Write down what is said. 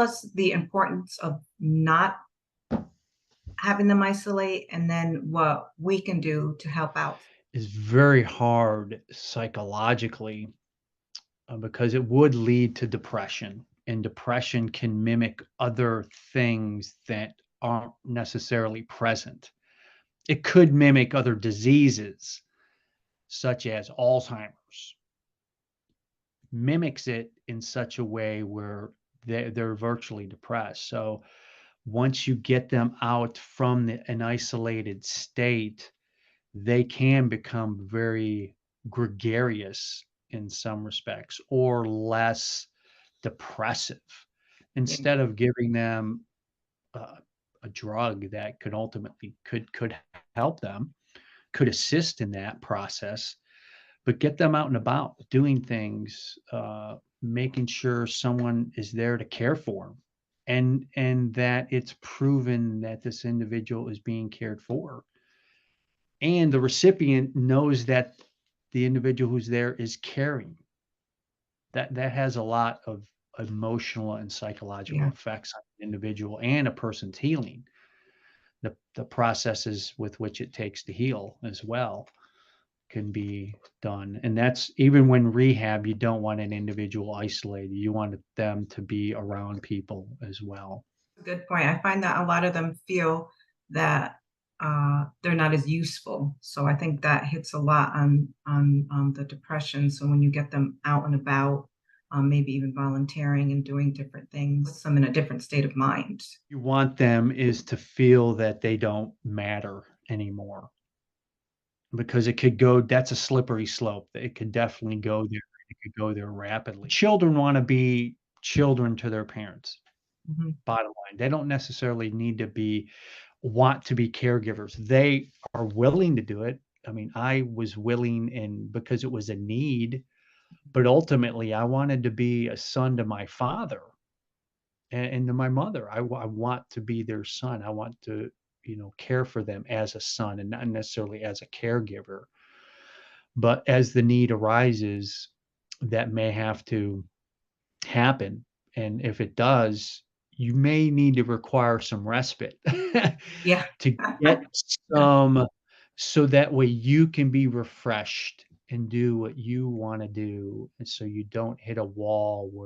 Plus the importance of not having them isolate and then what we can do to help out. Is very hard psychologically, because it would lead to depression, and depression can mimic other things that aren't necessarily present. It could mimic other diseases such as Alzheimer's, mimics it in such a way where they're virtually depressed. So once you get them out from an isolated state, they can become very gregarious in some respects or less depressive. Yeah. Instead of giving them uh, a drug that could ultimately could help them, could assist in that process, but get them out and about doing things, making sure someone is there to care for them, and that it's proven that this individual is being cared for, and the recipient knows that the individual who's there is caring. That has a lot of emotional and psychological Yeah. effects on the individual and a person's healing. The processes with which it takes to heal as well can be done. And that's even when rehab, you don't want an individual isolated. You want them to be around people as well. Good point. I find that a lot of them feel that they're not as useful. So I think that hits a lot on the depression. So when you get them out and about, maybe even volunteering and doing different things, puts them in a different state of mind. You want them is to feel that they don't matter anymore, because it could go that's a slippery slope. It could definitely go there. It could go there rapidly. Children wanna be children to their parents, Mhm. bottom line. They don't necessarily need to be want to be caregivers. They are willing to do it. I mean, I was willing and because it was a need, but ultimately I wanted to be a son to my father and to my mother. I want to be their son. I want to, care for them as a son and not necessarily as a caregiver. But as the need arises, that may have to happen. And if it does, you may need to require some respite Yeah. to get some so that way you can be refreshed and do what you wanna do, and so you don't hit a wall where